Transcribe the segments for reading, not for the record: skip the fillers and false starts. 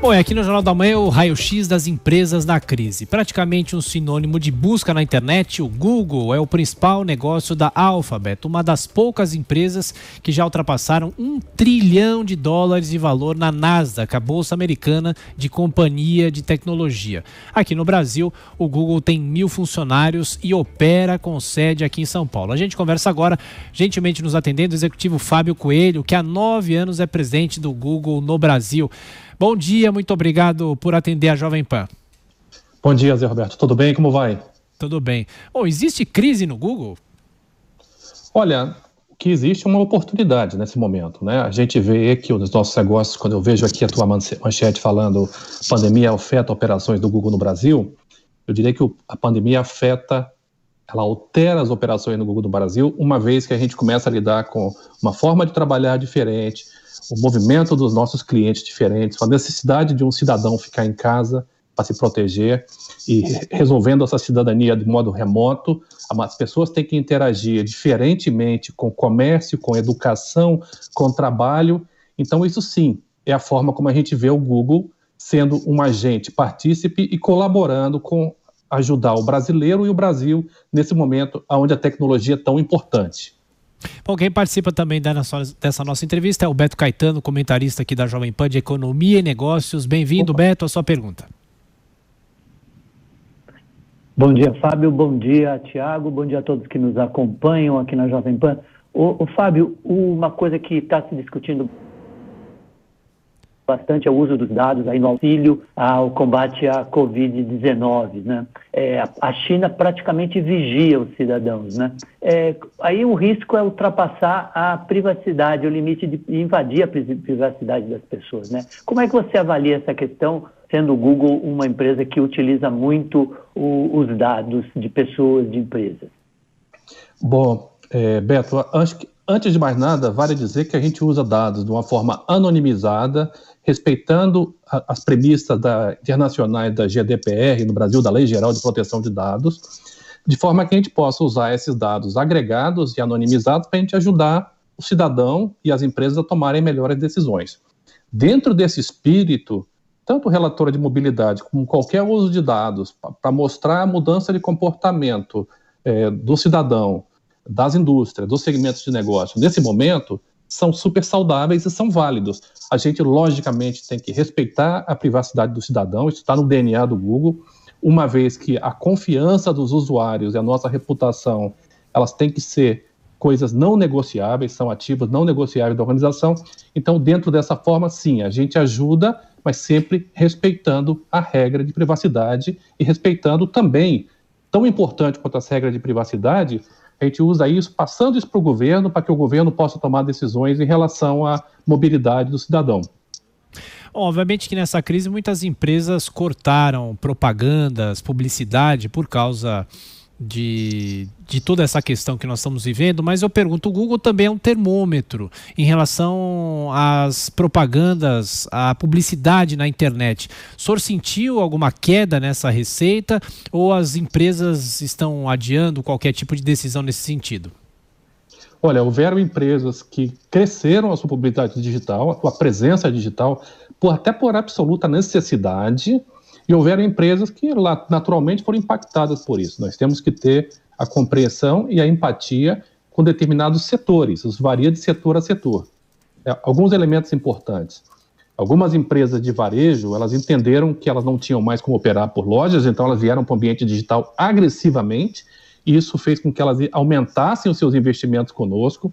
Bom, aqui no Jornal da Manhã o raio-x das empresas na crise. Praticamente um sinônimo de busca na internet, o Google é o principal negócio da Alphabet, uma das poucas empresas que já ultrapassaram $1 trilhão de valor na Nasdaq, a bolsa americana de companhia de tecnologia. Aqui no Brasil, o Google tem 1.000 funcionários e opera com sede aqui em São Paulo. A gente conversa agora, gentilmente nos atendendo, o executivo Fábio Coelho, que há 9 anos é presidente do Google no Brasil. Bom dia, muito obrigado por atender a Jovem Pan. Bom dia, Zé Roberto. Tudo bem? Como vai? Tudo bem. Bom, existe crise no Google? Olha, o que existe é uma oportunidade nesse momento, né? A gente vê aqui nos nossos negócios, quando eu vejo aqui a tua manchete falando pandemia afeta operações do Google no Brasil, eu diria que a pandemia ela altera as operações no Google no Brasil, uma vez que a gente começa a lidar com uma forma de trabalhar diferente, o movimento dos nossos clientes diferentes, a necessidade de um cidadão ficar em casa para se proteger e resolvendo essa cidadania de modo remoto. As pessoas têm que interagir diferentemente com o comércio, com a educação, com o trabalho. Então, isso sim é a forma como a gente vê o Google sendo um agente partícipe e colaborando com ajudar o brasileiro e o Brasil nesse momento onde a tecnologia é tão importante. Bom, quem participa também dessa nossa entrevista é o Beto Caetano, comentarista aqui da Jovem Pan de Economia e Negócios. Bem-vindo, Beto, a sua pergunta. Bom dia, Fábio. Bom dia, Tiago. Bom dia a todos que nos acompanham aqui na Jovem Pan. Fábio, uma coisa que está se discutindo bastante é o uso dos dados aí no auxílio ao combate à Covid-19, né? A China praticamente vigia os cidadãos, né? Aí o risco é ultrapassar a privacidade, o limite de invadir a privacidade das pessoas, né? Como é que você avalia essa questão, sendo o Google uma empresa que utiliza muito os dados de pessoas, de empresas? Bom, Beto, acho que antes de mais nada, vale dizer que a gente usa dados de uma forma anonimizada, respeitando as premissas internacionais da GDPR no Brasil, da Lei Geral de Proteção de Dados, de forma que a gente possa usar esses dados agregados e anonimizados para a gente ajudar o cidadão e as empresas a tomarem melhores decisões. Dentro desse espírito, tanto o relatório de mobilidade como qualquer uso de dados para mostrar a mudança de comportamento do cidadão, das indústrias, dos segmentos de negócio, nesse momento, são super saudáveis e são válidos. A gente, logicamente, tem que respeitar a privacidade do cidadão, isso está no DNA do Google, uma vez que a confiança dos usuários e a nossa reputação, elas têm que ser coisas não negociáveis, são ativos não negociáveis da organização. Então, dentro dessa forma, sim, a gente ajuda, mas sempre respeitando a regra de privacidade e respeitando também, tão importante quanto as regras de privacidade, a gente usa isso, passando isso para o governo, para que o governo possa tomar decisões em relação à mobilidade do cidadão. Obviamente que nessa crise muitas empresas cortaram propagandas, publicidade por causa de toda essa questão que nós estamos vivendo, mas eu pergunto, o Google também é um termômetro em relação às propagandas, à publicidade na internet. O senhor sentiu alguma queda nessa receita ou as empresas estão adiando qualquer tipo de decisão nesse sentido? Olha, houveram empresas que cresceram a sua publicidade digital, a sua presença digital, até por absoluta necessidade, e houveram empresas que naturalmente foram impactadas por isso. Nós temos que ter a compreensão e a empatia com determinados setores, isso varia de setor a setor. Alguns elementos importantes. Algumas empresas de varejo, elas entenderam que elas não tinham mais como operar por lojas, então elas vieram para o ambiente digital agressivamente, e isso fez com que elas aumentassem os seus investimentos conosco.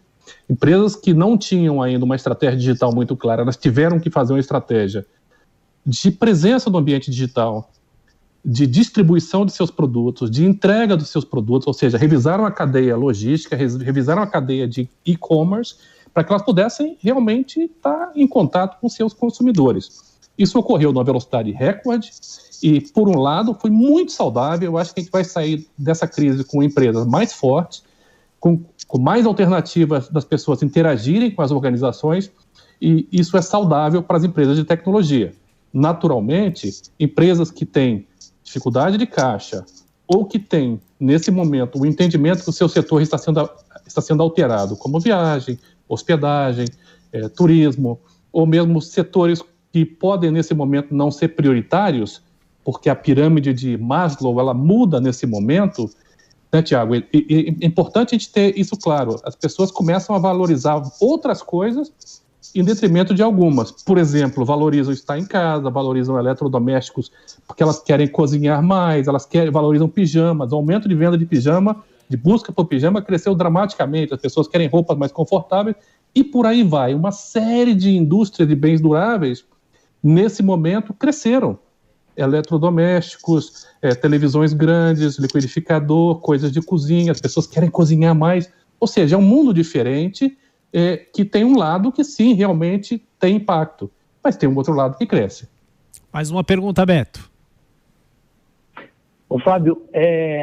Empresas que não tinham ainda uma estratégia digital muito clara, elas tiveram que fazer uma estratégia de presença no ambiente digital, de distribuição de seus produtos, de entrega dos seus produtos, ou seja, revisaram a cadeia logística, revisaram a cadeia de e-commerce, para que elas pudessem realmente estar em contato com seus consumidores. Isso ocorreu numa velocidade recorde e, por um lado, foi muito saudável. Eu acho que a gente vai sair dessa crise com empresas mais fortes, com mais alternativas das pessoas interagirem com as organizações, e isso é saudável para as empresas de tecnologia. Naturalmente, empresas que têm dificuldade de caixa ou que têm, nesse momento, o entendimento que o seu setor está sendo alterado, como viagem, hospedagem, turismo, ou mesmo setores que podem, nesse momento, não ser prioritários, porque a pirâmide de Maslow, ela muda nesse momento, né, Tiago? É importante a gente ter isso claro. As pessoas começam a valorizar outras coisas em detrimento de algumas. Por exemplo, valorizam estar em casa, valorizam eletrodomésticos porque elas querem cozinhar mais, valorizam pijamas. O aumento de venda de pijama, de busca por pijama, cresceu dramaticamente. As pessoas querem roupas mais confortáveis e por aí vai. Uma série de indústrias de bens duráveis, nesse momento, cresceram. Eletrodomésticos, televisões grandes, liquidificador, coisas de cozinha, as pessoas querem cozinhar mais. Ou seja, é um mundo diferente que tem um lado que sim, realmente tem impacto, mas tem um outro lado que cresce. Mais uma pergunta, Beto. Ô Fábio,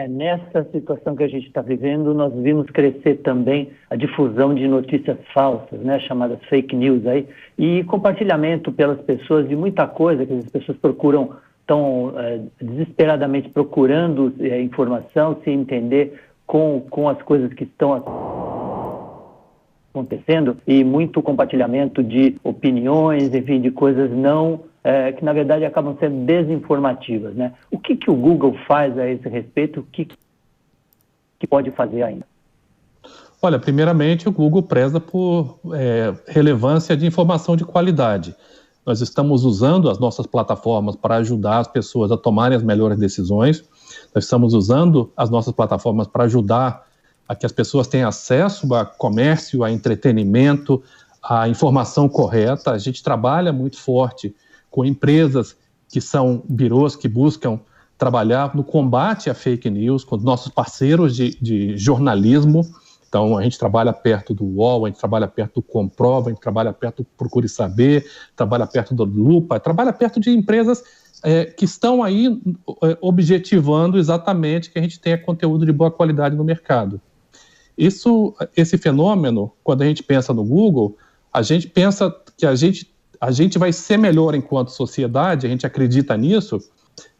nessa situação que a gente está vivendo, nós vimos crescer também a difusão de notícias falsas, né, chamadas fake news aí, e compartilhamento pelas pessoas de muita coisa que as pessoas procuram, estão desesperadamente procurando informação, se entender com as coisas que estão acontecendo, e muito compartilhamento de opiniões, enfim, de coisas não... que na verdade acabam sendo desinformativas, né? O que o Google faz a esse respeito? O que pode fazer ainda? Olha, primeiramente o Google preza por relevância de informação de qualidade. Nós estamos usando as nossas plataformas para ajudar as pessoas a tomarem as melhores decisões. Nós estamos usando as nossas plataformas para ajudar a que as pessoas tenham acesso a comércio, a entretenimento, a informação correta. A gente trabalha muito forte com empresas que são birôs que buscam trabalhar no combate à fake news, com nossos parceiros de jornalismo. Então, a gente trabalha perto do UOL, a gente trabalha perto do Comprova, a gente trabalha perto do Procure Saber, trabalha perto do Lupa, trabalha perto de empresas que estão aí objetivando exatamente que a gente tenha conteúdo de boa qualidade no mercado. Esse fenômeno, quando a gente pensa no Google, a gente pensa que a gente vai ser melhor enquanto sociedade, a gente acredita nisso,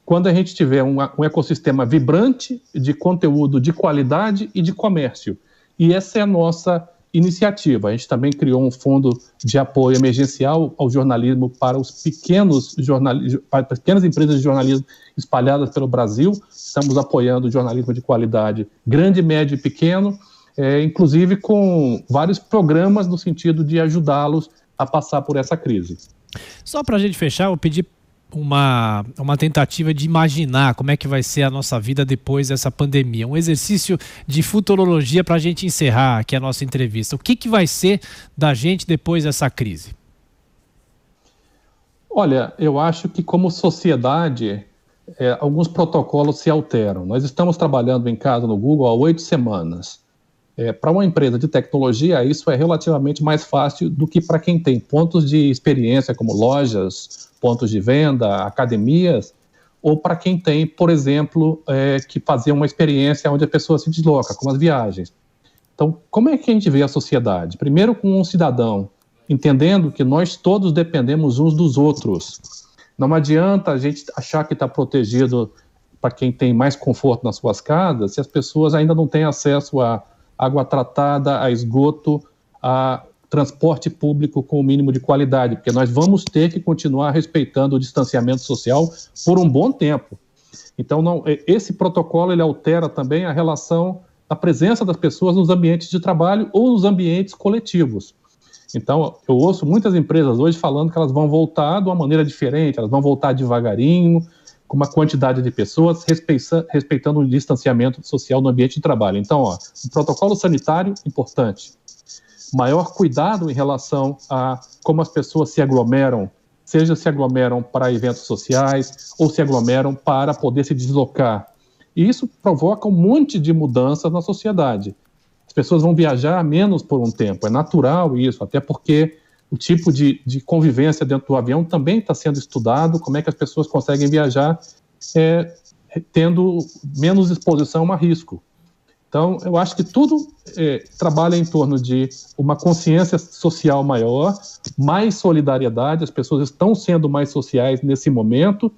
quando a gente tiver um ecossistema vibrante de conteúdo de qualidade e de comércio. E essa é a nossa iniciativa. A gente também criou um fundo de apoio emergencial ao jornalismo para os para pequenas empresas de jornalismo espalhadas pelo Brasil. Estamos apoiando o jornalismo de qualidade grande, médio e pequeno, inclusive com vários programas no sentido de ajudá-los a passar por essa crise. Só para a gente fechar, eu pedi uma tentativa de imaginar como é que vai ser a nossa vida depois dessa pandemia. Um exercício de futurologia para a gente encerrar aqui a nossa entrevista. O que vai ser da gente depois dessa crise? Olha, eu acho que como sociedade, alguns protocolos se alteram. Nós estamos trabalhando em casa no Google há 8 semanas. Para uma empresa de tecnologia, isso é relativamente mais fácil do que para quem tem pontos de experiência, como lojas, pontos de venda, academias, ou para quem tem, por exemplo, que fazer uma experiência onde a pessoa se desloca, como as viagens. Então, como é que a gente vê a sociedade? Primeiro, com um cidadão entendendo que nós todos dependemos uns dos outros. Não adianta a gente achar que está protegido para quem tem mais conforto nas suas casas, se as pessoas ainda não têm acesso a água tratada, a esgoto, a transporte público com o mínimo de qualidade, porque nós vamos ter que continuar respeitando o distanciamento social por um bom tempo. Então, esse protocolo ele altera também a relação, a presença das pessoas nos ambientes de trabalho ou nos ambientes coletivos. Então, eu ouço muitas empresas hoje falando que elas vão voltar de uma maneira diferente, elas vão voltar devagarinho, com uma quantidade de pessoas, respeitando o distanciamento social no ambiente de trabalho. Então, um protocolo sanitário importante. Maior cuidado em relação a como as pessoas se aglomeram, seja se aglomeram para eventos sociais ou se aglomeram para poder se deslocar. E isso provoca um monte de mudanças na sociedade. As pessoas vão viajar menos por um tempo, é natural isso, até porque o tipo de convivência dentro do avião também está sendo estudado, como é que as pessoas conseguem viajar tendo menos exposição a risco. Então, eu acho que tudo trabalha em torno de uma consciência social maior, mais solidariedade, as pessoas estão sendo mais sociais nesse momento,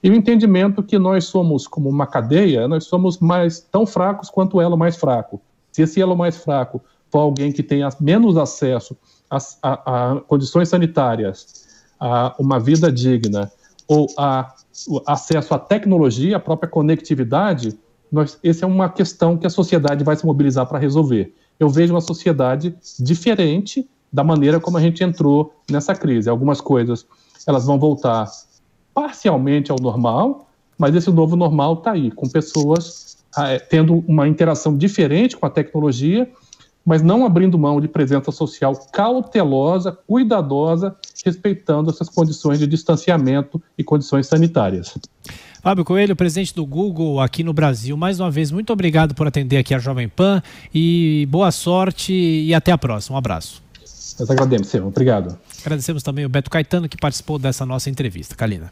e o entendimento que nós somos como uma cadeia, nós somos tão fracos quanto o elo mais fraco. Se esse elo mais fraco for alguém que tenha menos acesso a condições sanitárias, uma vida digna ou o acesso à tecnologia, a própria conectividade, essa é uma questão que a sociedade vai se mobilizar para resolver. Eu vejo uma sociedade diferente da maneira como a gente entrou nessa crise. Algumas coisas elas vão voltar parcialmente ao normal, mas esse novo normal está aí, com pessoas tendo uma interação diferente com a tecnologia, mas não abrindo mão de presença social cautelosa, cuidadosa, respeitando essas condições de distanciamento e condições sanitárias. Fábio Coelho, presidente do Google aqui no Brasil, mais uma vez, muito obrigado por atender aqui a Jovem Pan e boa sorte e até a próxima. Um abraço. Nós agradecemos, obrigado. Agradecemos também o Beto Caetano, que participou dessa nossa entrevista. Kalina.